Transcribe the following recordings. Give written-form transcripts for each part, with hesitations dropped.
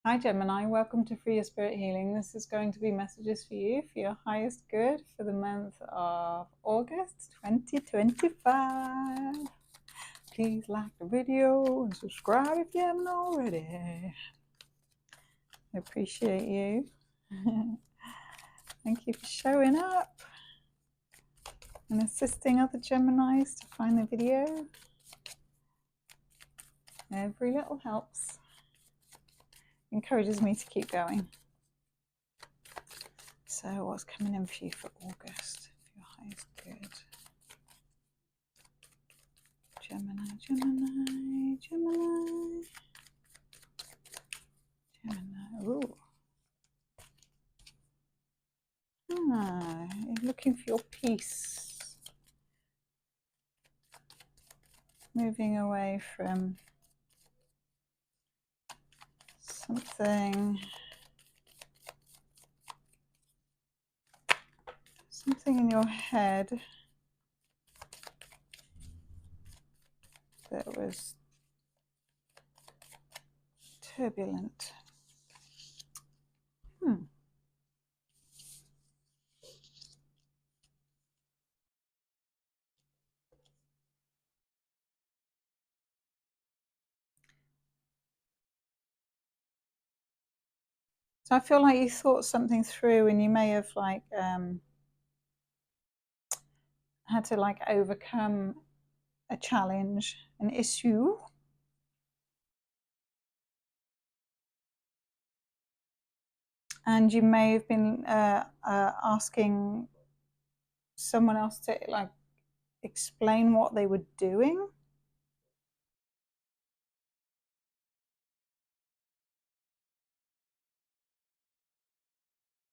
Hi Gemini, welcome to Free Your Spirit Healing. This is going to be messages for you for your highest good for the month of August 2025. Please like the video and subscribe if you haven't already. I appreciate you. Thank you for showing up and assisting other Geminis to find the video. Every little helps. Encourages me to keep going. So what's coming in for you for August, for your highest good? Gemini, Gemini, Gemini, Gemini. Ooh. You're looking for your peace. Moving away from something in your head that was turbulent. So I feel like you thought something through and you may have had to overcome a challenge, an issue. And you may have been asking someone else to explain what they were doing.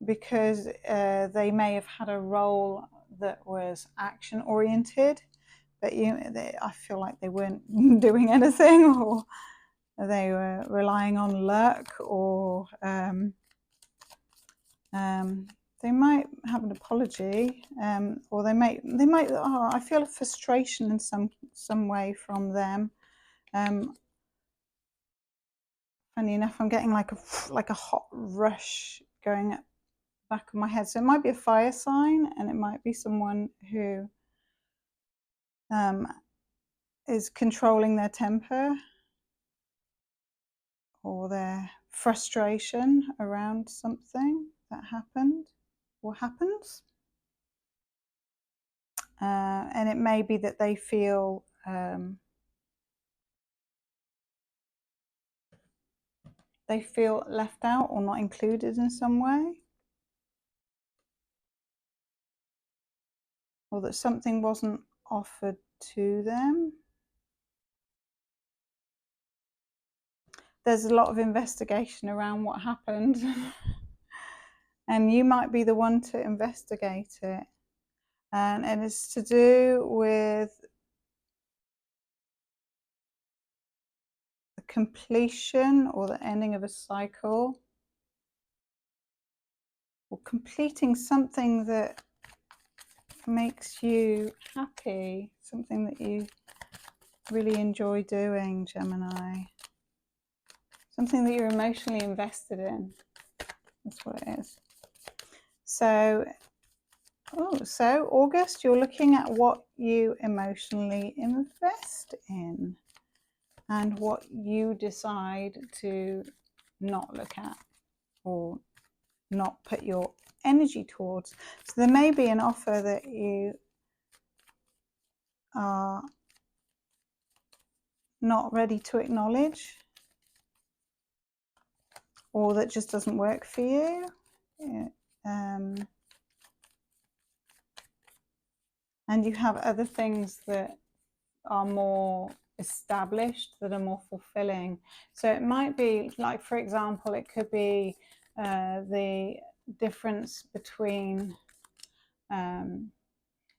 Because they may have had a role that was action oriented, but I feel like they weren't doing anything, or they were relying on luck, or they might have an apology, or they might. Oh, I feel a frustration in some way from them. Funny enough, I'm getting like a hot rush going up back of my head. So it might be a fire sign, and it might be someone who is controlling their temper or their frustration around something that happened or happens. And it may be that they feel left out or not included in some way, or that something wasn't offered to them. There's a lot of investigation around what happened. And you might be the one to investigate it. And it's to do with the completion or the ending of a cycle, or completing something that makes you happy, something that you really enjoy doing, Gemini. Something that you're emotionally invested in. That's what it is. So August, you're looking at what you emotionally invest in and what you decide to not look at or not put your energy towards. So there may be an offer that you are not ready to acknowledge, or that just doesn't work for you. And you have other things that are more established, that are more fulfilling. So it might be like, for example, it could be the difference between a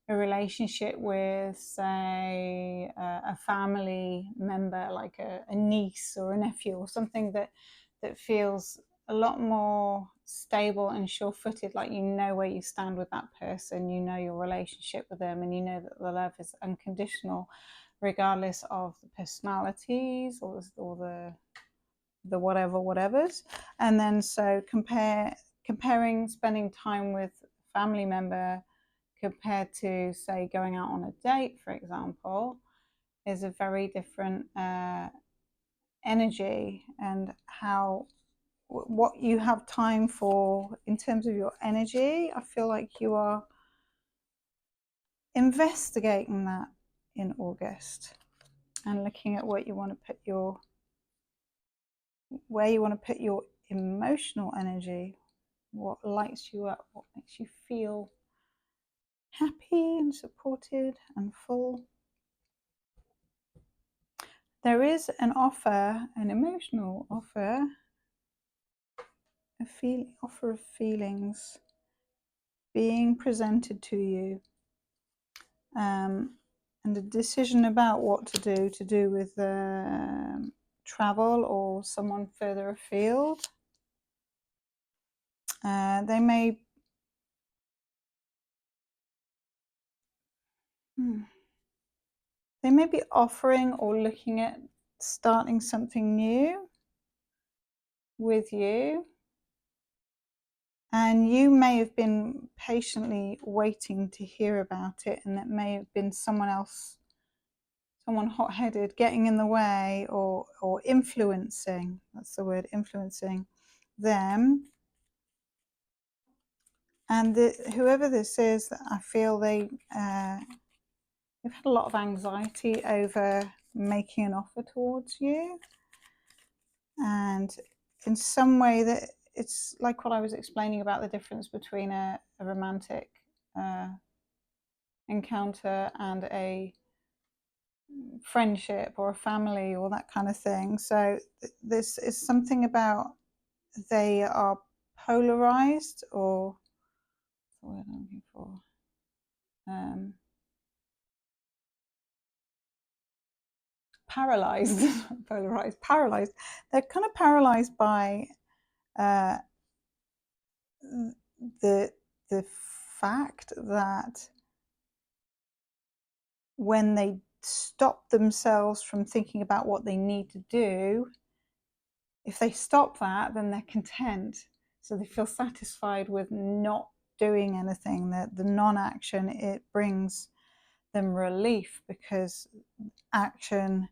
relationship with, say, a family member, like a niece or a nephew, or something that feels a lot more stable and sure-footed, like you know where you stand with that person, you know your relationship with them, and you know that the love is unconditional regardless of the personalities or the the whatevers. And then so comparing spending time with a family member compared to, say, going out on a date, for example, is a very different energy, and what you have time for in terms of your energy. I feel like you are investigating that in August and looking at what you want to put where you want to put your emotional energy, what lights you up, what makes you feel happy and supported and full. There is an offer, an emotional offer, offer of feelings being presented to you, and a decision about what to do with travel or someone further afield. They may be offering or looking at starting something new with you, and you may have been patiently waiting to hear about it, and it may have been someone else, someone hot-headed, getting in the way or influencing, that's the word, influencing them. And whoever this is, I feel they've had a lot of anxiety over making an offer towards you, and in some way that it's like what I was explaining about the difference between a romantic encounter and a friendship or a family or that kind of thing. So this is something about they are polarized, or what's the word I'm looking for? Paralyzed. Paralyzed. They're kind of paralyzed by the fact that when they stop themselves from thinking about what they need to do, if they stop that, then they're content. So they feel satisfied with not doing anything. The non-action, it brings them relief, because action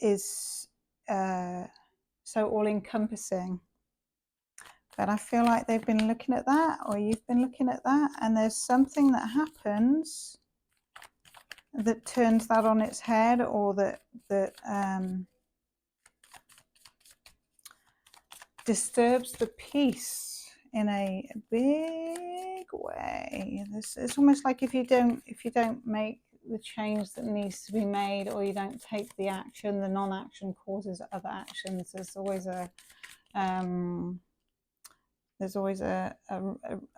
is so all-encompassing. But I feel like they've been looking at that, or you've been looking at that, and there's something that happens that turns that on its head, or that disturbs the peace in a big way. It's almost like if you don't make the change that needs to be made, or you don't take the action, the non-action causes other actions. There's always a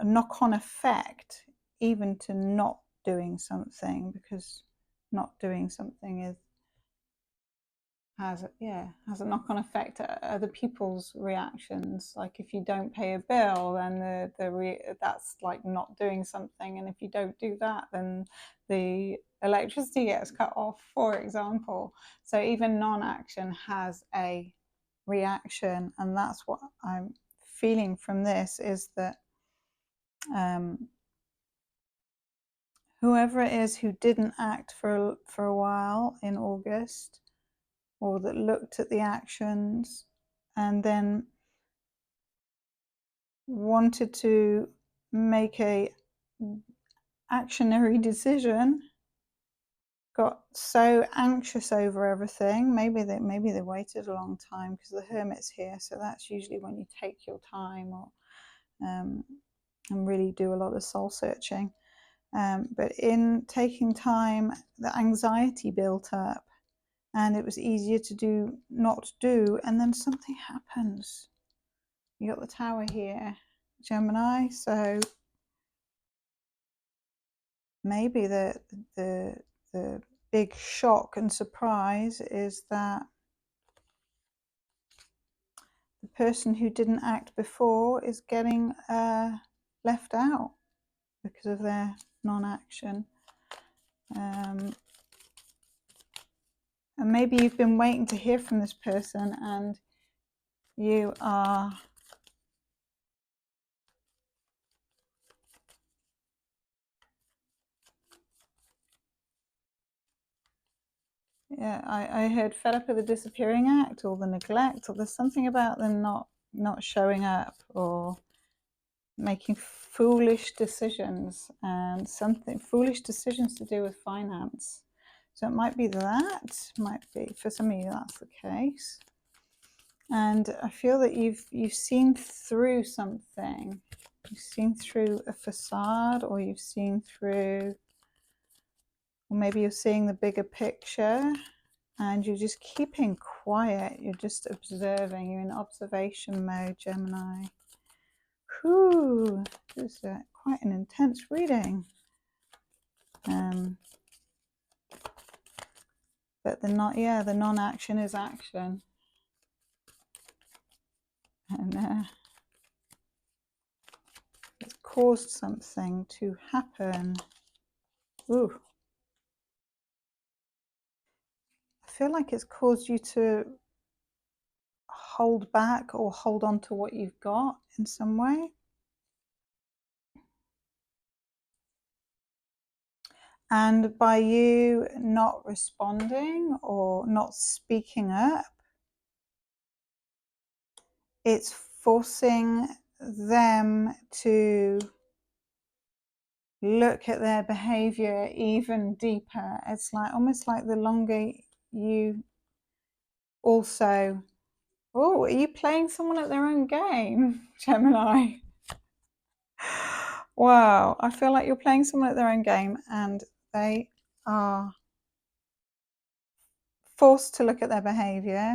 knock-on effect, even to not doing something, because not doing something has a knock-on effect to other people's reactions. Like if you don't pay a bill, then that's like not doing something, and if you don't do that, then the electricity gets cut off, for example. So even non-action has a reaction, and that's what I'm feeling from this, is that whoever it is who didn't act for a while in August, or that looked at the actions and then wanted to make a actionary decision, got so anxious over everything. Maybe they waited a long time, because the Hermit's here, so that's usually when you take your time, or and really do a lot of soul searching. But in taking time, the anxiety built up, and it was easier to not do, and then something happens. You got the Tower here, Gemini, so maybe the big shock and surprise is that the person who didn't act before is getting left out because of their non-action. And maybe you've been waiting to hear from this person, and You are I heard fed up with the disappearing act or the neglect, or there's something about them not showing up or making foolish decisions, and something foolish decisions to do with finance. So it might be that, might be for some of you that's the case. And I feel that you've seen through something. You've seen through a facade, or you've seen through, or maybe you're seeing the bigger picture and you're just keeping quiet. You're just observing. You're in observation mode, Gemini. Whew, this is quite an intense reading. But the non-action is action. And it's caused something to happen. Ooh. I feel like it's caused you to hold back or hold on to what you've got in some way. And by you not responding or not speaking up, it's forcing them to look at their behavior even deeper. It's like almost like the longer you also, oh, are you playing someone at their own game, Gemini? Wow, I feel like you're playing someone at their own game and they are forced to look at their behavior,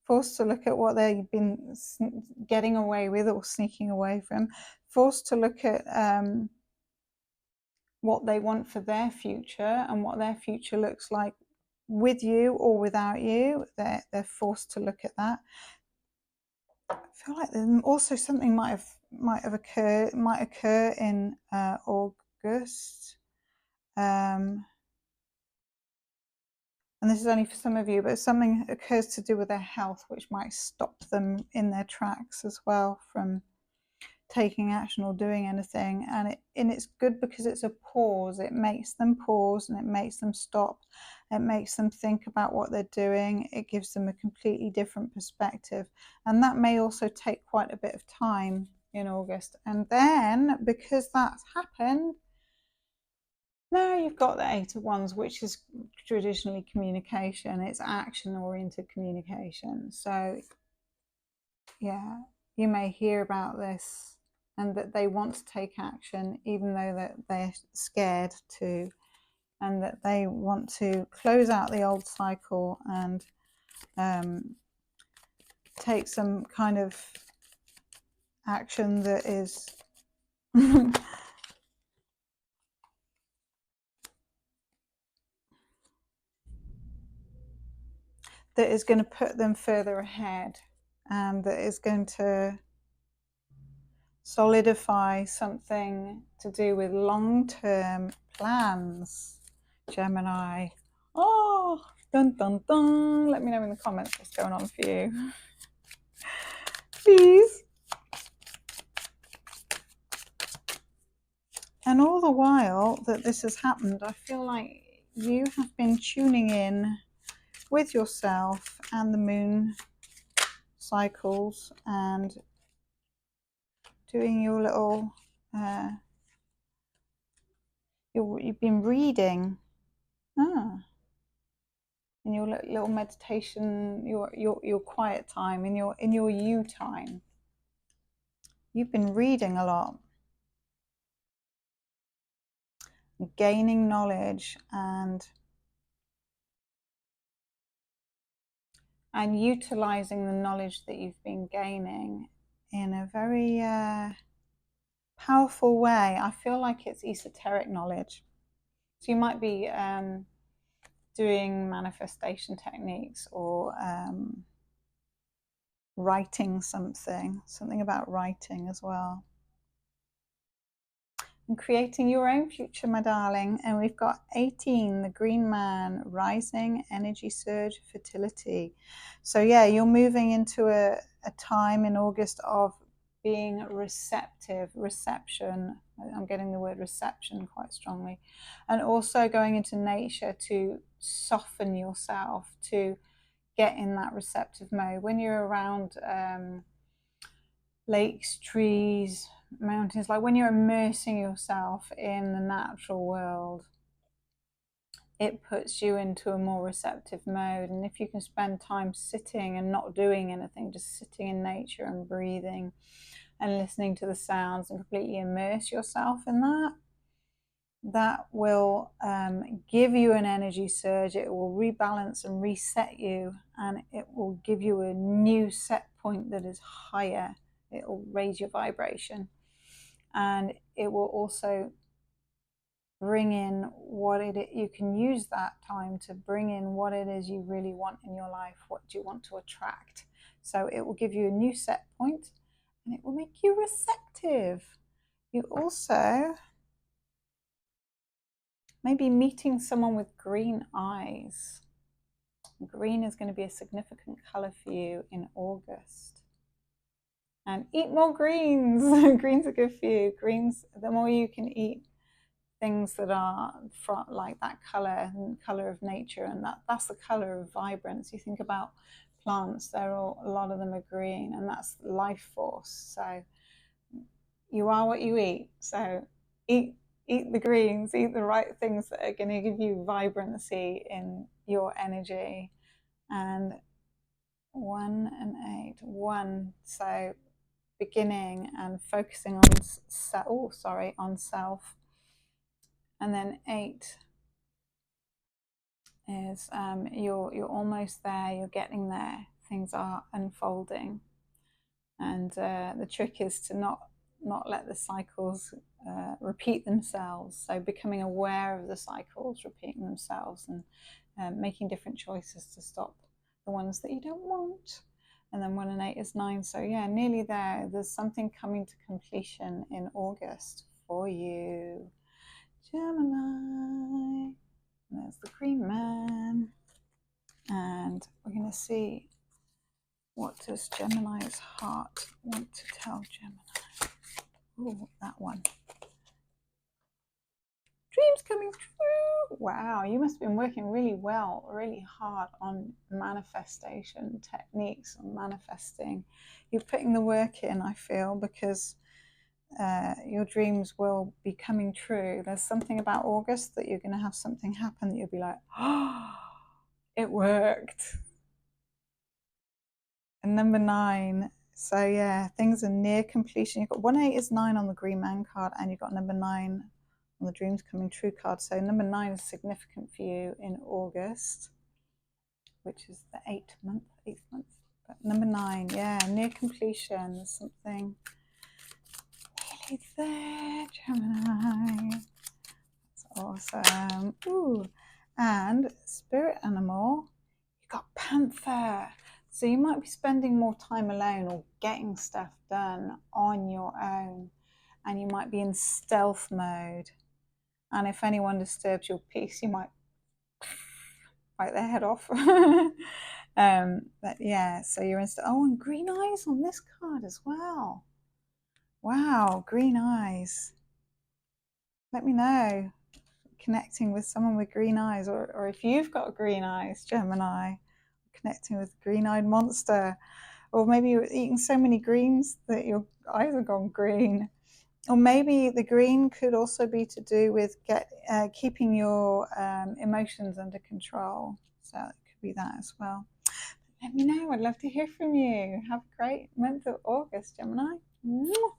forced to look at what they've been getting away with or sneaking away from, forced to look at what they want for their future and what their future looks like with you or without you. They're forced to look at that. I feel like then also something might occur in August. And this is only for some of you, but something occurs to do with their health, which might stop them in their tracks as well from taking action or doing anything. And it's good because it's a pause. It makes them pause and it makes them stop. It makes them think about what they're doing. It gives them a completely different perspective. And that may also take quite a bit of time in August. And then because that's happened, now you've got the Eight of Wands, which is traditionally communication. It's action-oriented communication. So, yeah, you may hear about this and that they want to take action, even though that they're scared to, and that they want to close out the old cycle and take some kind of action that is that is going to put them further ahead, and that is going to solidify something to do with long-term plans, Gemini. Oh, dun dun dun. Let me know in the comments what's going on for you. Please. And all the while that this has happened, I feel like you have been tuning in with yourself and the moon cycles and doing your little you've been reading in your little meditation, your quiet time, in your you time. You've been reading a lot, gaining knowledge and utilizing the knowledge that you've been gaining in a very powerful way. I feel like it's esoteric knowledge. So you might be doing manifestation techniques or writing something about writing as well. And creating your own future, my darling. And we've got 18, the green man, rising, energy surge, fertility. So yeah, you're moving into a time in August of being receptive, reception. I'm getting the word reception quite strongly. And also going into nature to soften yourself, to get in that receptive mode. When you're around lakes, trees, mountains, like when you're immersing yourself in the natural world, it puts you into a more receptive mode. And if you can spend time sitting and not doing anything, just sitting in nature and breathing and listening to the sounds and completely immerse yourself in that, that will give you an energy surge. It will rebalance and reset you, and it will give you a new set point that is higher. It will raise your vibration, and it will also bring in what it, you can use that time to bring in what it is you really want in your life. What do you want to attract? So it will give you a new set point, and it will make you receptive. You also maybe meeting someone with green eyes. Green is going to be a significant color for you in August. And eat more greens. Greens are good for you. Greens, the more you can eat things that are like that color and color of nature, and that's the color of vibrance. You think about plants, they're all, a lot of them are green, and that's life force. So you are what you eat. So eat the greens, eat the right things that are going to give you vibrancy in your energy. And 1 and 8, 1, so beginning and focusing on self. And then 8 is you're almost there, you're getting there, things are unfolding. And the trick is to not let the cycles repeat themselves. So becoming aware of the cycles repeating themselves, and making different choices to stop the ones that you don't want. And then 1 and 8 is 9. So yeah, nearly there. There's something coming to completion in August for you, Gemini. And there's the Green Man. And we're going to see, what does Gemini's heart want to tell Gemini? Oh, that one. Dreams coming true. Wow, you must have been working really hard on manifestation techniques, on manifesting. You're putting the work in, I feel, because your dreams will be coming true. There's something about August that you're going to have something happen that you'll be like, oh, it worked. And number 9. So yeah, things are near completion. You've got 1, 8 is 9 on the Green Man card, and you've got number 9 on the Dreams Coming True card. So number 9 is significant for you in August, which is the 8th month. But number 9, yeah, near completion. There's something really there, Gemini. That's awesome. Ooh, and spirit animal, you got Panther. So you might be spending more time alone or getting stuff done on your own, and you might be in stealth mode. And if anyone disturbs your peace, you might bite their head off. But yeah, so you're in and green eyes on this card as well. Wow, green eyes. Let me know, connecting with someone with green eyes, or if you've got green eyes, Gemini, connecting with a green-eyed monster. Or maybe you're eating so many greens that your eyes have gone green. Or maybe the green could also be to do with keeping your emotions under control. So it could be that as well. Let me know. I'd love to hear from you. Have a great month of August, Gemini. Mwah.